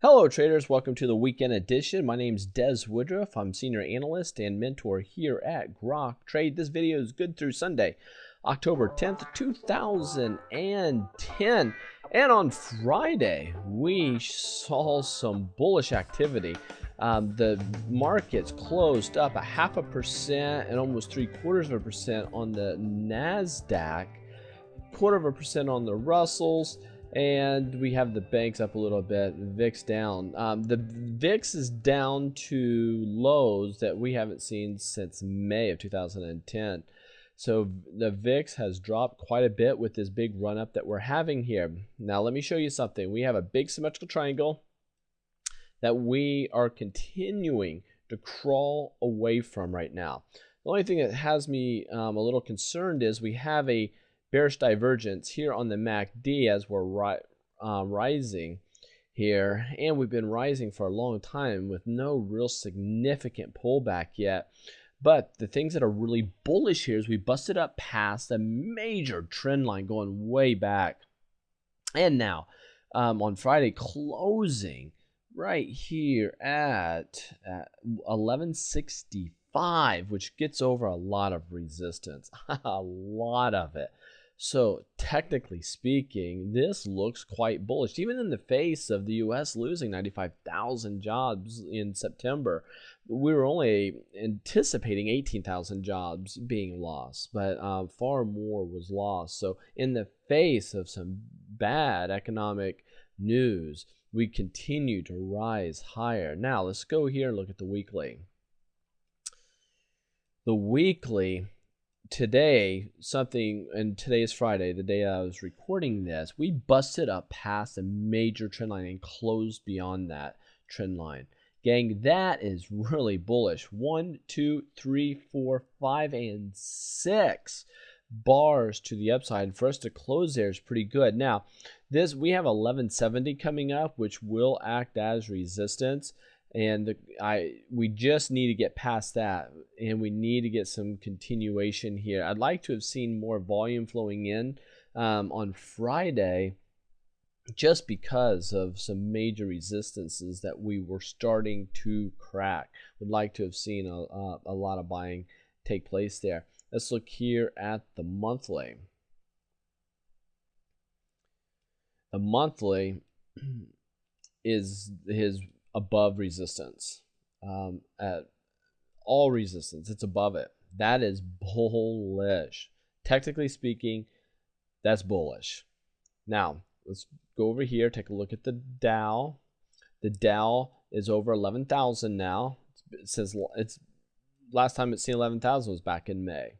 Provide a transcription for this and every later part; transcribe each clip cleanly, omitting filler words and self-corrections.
Hello traders, welcome to the weekend edition. My name is Des Woodruff. I'm senior analyst and mentor here at Grok Trade. This video is good through Sunday, October 10th, 2010. And on Friday, we saw some bullish activity. The markets closed up 0.5% and almost 0.75% on the Nasdaq, 0.25% on the Russells. And we have the banks up a little bit, VIX down. The VIX is down to lows that we haven't seen since May of 2010. So the VIX has dropped quite a bit with this big run up that we're having here. Now let me show you something. We have a big symmetrical triangle that we are continuing to crawl away from right now. The only thing that has me a little concerned is we have a bearish divergence here on the MACD as we're rising here, and we've been rising for a long time with no real significant pullback yet. But the things that are really bullish here is we busted up past a major trend line going way back, and now on Friday closing right here at 1165, which gets over a lot of resistance, a lot of it. So technically speaking, this looks quite bullish, even in the face of the U.S. losing 95,000 jobs in September. We were only anticipating 18,000 jobs being lost, but far more was lost. So in the face of some bad economic news, we continue to rise higher. Now let's go here and look at the weekly. The weekly today, and today is Friday, the day I was recording this, we busted up past a major trend line and closed beyond that trend line. Gang, that is really bullish. 1, 2, 3, 4, 5, and 6 bars to the upside. For us to close there is pretty good. Now, we have 1170 coming up, which will act as resistance. And we just need to get past that, and we need to get some continuation here. I'd like to have seen more volume flowing in on Friday, just because of some major resistances that we were starting to crack. Would like to have seen a lot of buying take place there. Let's look here at the monthly. The monthly is above resistance, at all resistance, it's above it. That is bullish. Technically speaking, that's bullish. Now let's go over here, take a look at the Dow. The Dow is over 11,000 now. It says it's last time it's seen 11,000 was back in May.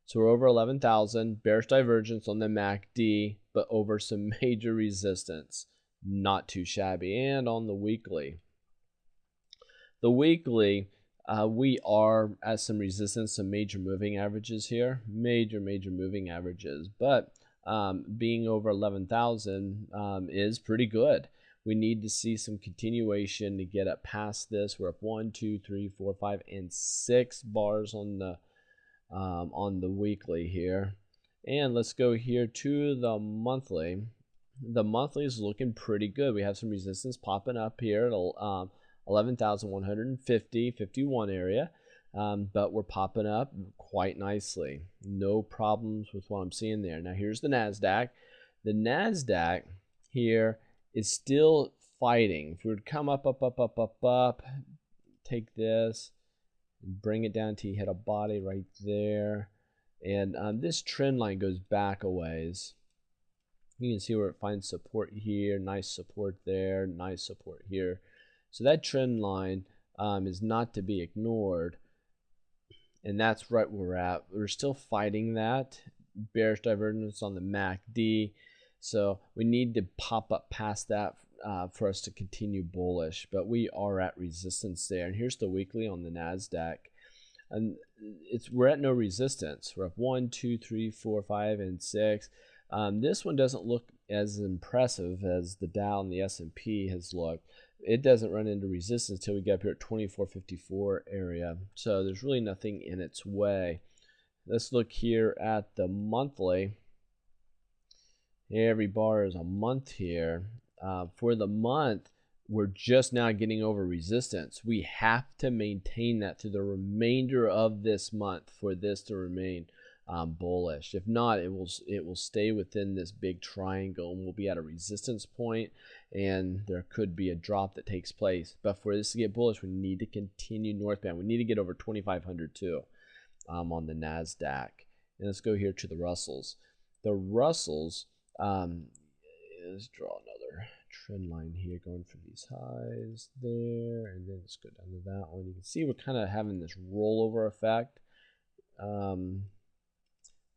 So we're over 11,000, bearish divergence on the MACD, but over some major resistance. Not too shabby. And on the weekly, we are at some resistance, some major moving averages here, major moving averages, but being over 11,000 is pretty good. We need to see some continuation to get up past this. We're up 1, 2, 3, 4, 5, and 6 bars on the weekly here. And let's go here to the monthly. The monthly is looking pretty good. We have some resistance popping up here at 11,150, 51 area, but we're popping up quite nicely. No problems with what I'm seeing there. Now here's the Nasdaq. The Nasdaq here is still fighting. If we were to come up, take this, and bring it down to you hit a body right there, and this trend line goes back a ways. You can see where it finds support here, nice support there, nice support here. So that trend line is not to be ignored, and that's right where we're at. We're still fighting that bearish divergence on the MACD, so we need to pop up past that for us to continue bullish, but we are at resistance there. And here's the weekly on the Nasdaq, and we're at no resistance. We're up 1, 2, 3, 4, 5, and 6. This one doesn't look as impressive as the Dow and the S&P has looked. It doesn't run into resistance until we get up here at 2454 area. So there's really nothing in its way. Let's look here at the monthly. Every bar is a month here. For the month, we're just now getting over resistance. We have to maintain that through the remainder of this month for this to remain bullish. If not, it will stay within this big triangle and we'll be at a resistance point, and there could be a drop that takes place. But for this to get bullish, we need to continue northbound. We need to get over 2,500 too on the Nasdaq. And let's go here to the Russells. The Russells, let's draw another trend line here going from these highs there, and then let's go down to that one. You can see we're kind of having this rollover effect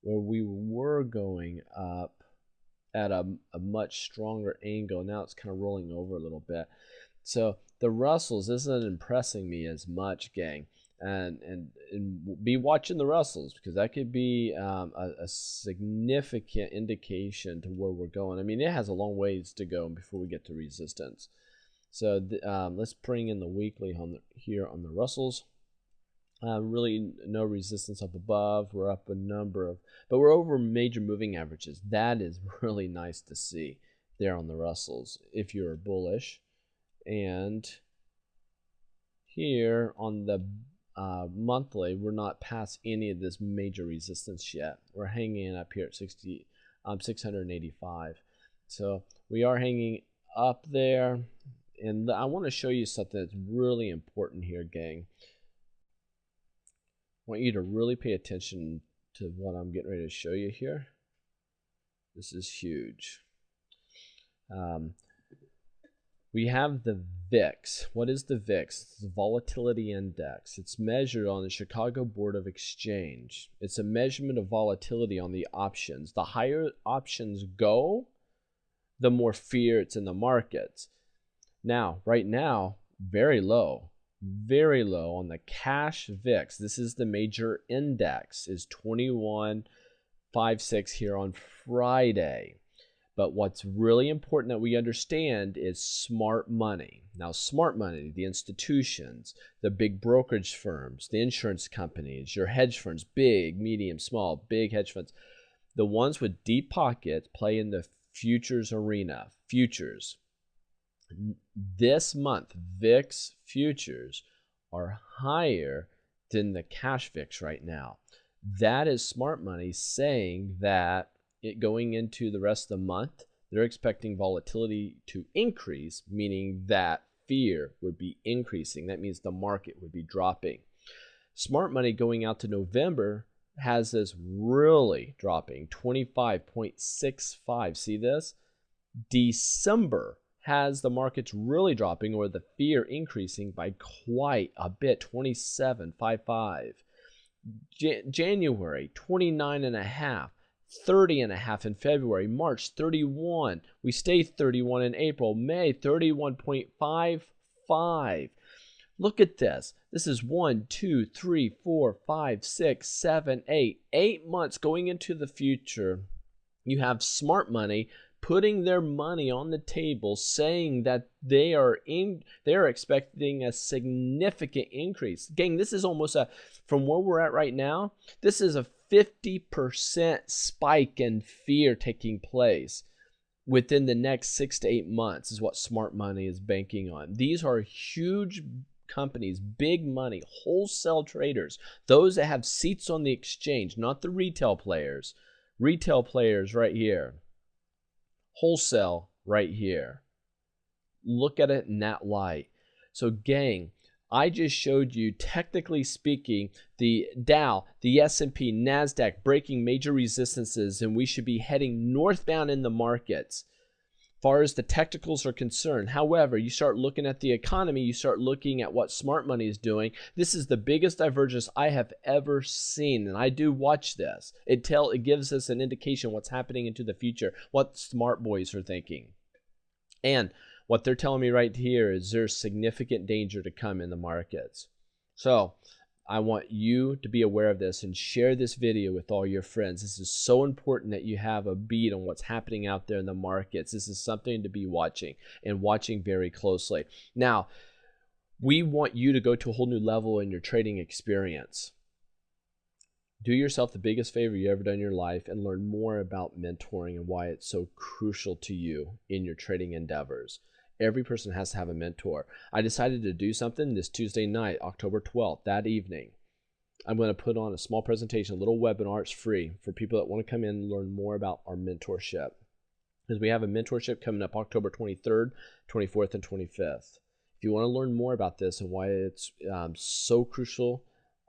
where we were going up at a much stronger angle. Now it's kind of rolling over a little bit. So the Russells isn't impressing me as much, gang. And be watching the Russells, because that could be a significant indication to where we're going. I mean, it has a long ways to go before we get to resistance. So let's bring in the weekly here on the Russells. Really no resistance up above. We're up a number of, but we're over major moving averages. That is really nice to see there on the Russells if you're bullish. And here on the monthly, we're not past any of this major resistance yet. We're hanging up here at 685. So we are hanging up there. And I want to show you something that's really important here, gang. I want you to really pay attention to what I'm getting ready to show you here. This is huge. We have the VIX. What is the VIX? It's the volatility index. It's measured on the Chicago Board of Exchange. It's a measurement of volatility on the options. The higher options go, the more fear it's in the markets. Now, right now, very low on the cash VIX. This is the major index, is 21.56 here on Friday. But what's really important that we understand is smart money. Now, smart money, the institutions, the big brokerage firms, the insurance companies, your hedge funds, big, medium, small, big hedge funds, the ones with deep pockets play in the futures arena. Futures. This month, VIX futures are higher than the cash VIX right now. That is smart money saying that going into the rest of the month, they're expecting volatility to increase, meaning that fear would be increasing. That means the market would be dropping. Smart money going out to November has this really dropping, 25.65. See this? December has the markets really dropping, or the fear increasing by quite a bit, 27.55. January, 29.5. 30.5 in February, March 31. We stay 31 in April, May 31.55. Look at this. This is 1, 2, 3, 4, 5, 6, 7, 8. 8 months going into the future. You have smart money putting their money on the table, saying that they are expecting a significant increase. Gang, this is almost from where we're at right now, this is a 50% spike in fear taking place within the next 6 to 8 months is what smart money is banking on. These are huge companies, big money, wholesale traders, those that have seats on the exchange, not the retail players. Retail players right here. Wholesale right here. Look at it in that light. So gang, I just showed you, technically speaking, the Dow, the S&P, Nasdaq breaking major resistances, and we should be heading northbound in the markets as far as the technicals are concerned. However, you start looking at the economy, you start looking at what smart money is doing. This is the biggest divergence I have ever seen, and I do watch this. It gives us an indication what's happening into the future, what smart boys are thinking. And what they're telling me right here is there's significant danger to come in the markets. So I want you to be aware of this and share this video with all your friends. This is so important that you have a beat on what's happening out there in the markets. This is something to be watching and watching very closely. Now, we want you to go to a whole new level in your trading experience. Do yourself the biggest favor you ever done in your life and learn more about mentoring and why it's so crucial to you in your trading endeavors. Every person has to have a mentor. I decided to do something this Tuesday night, October 12th, that evening. I'm going to put on a small presentation, a little webinar. It's free for people that want to come in and learn more about our mentorship. Because we have a mentorship coming up October 23rd, 24th, and 25th. If you want to learn more about this and why it's so crucial,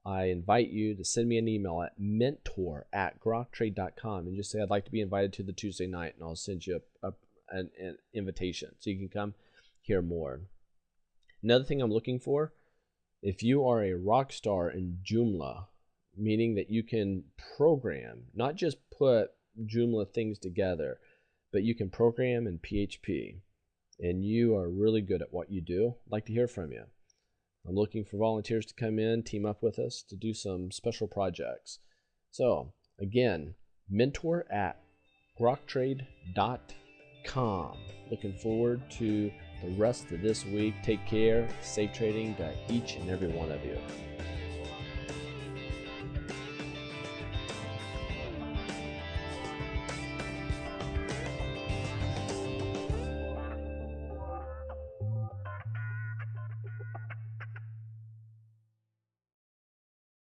I invite you to send me an email at mentor@groktrade.com and just say, I'd like to be invited to the Tuesday night, and I'll send you an invitation so you can come hear more. Another thing I'm looking for, if you are a rock star in Joomla, meaning that you can program, not just put Joomla things together, but you can program in PHP, and you are really good at what you do, I'd like to hear from you. I'm looking for volunteers to come in, team up with us to do some special projects. So again, mentor@groktrade.com. Looking forward to the rest of this week. Take care. Safe trading to each and every one of you.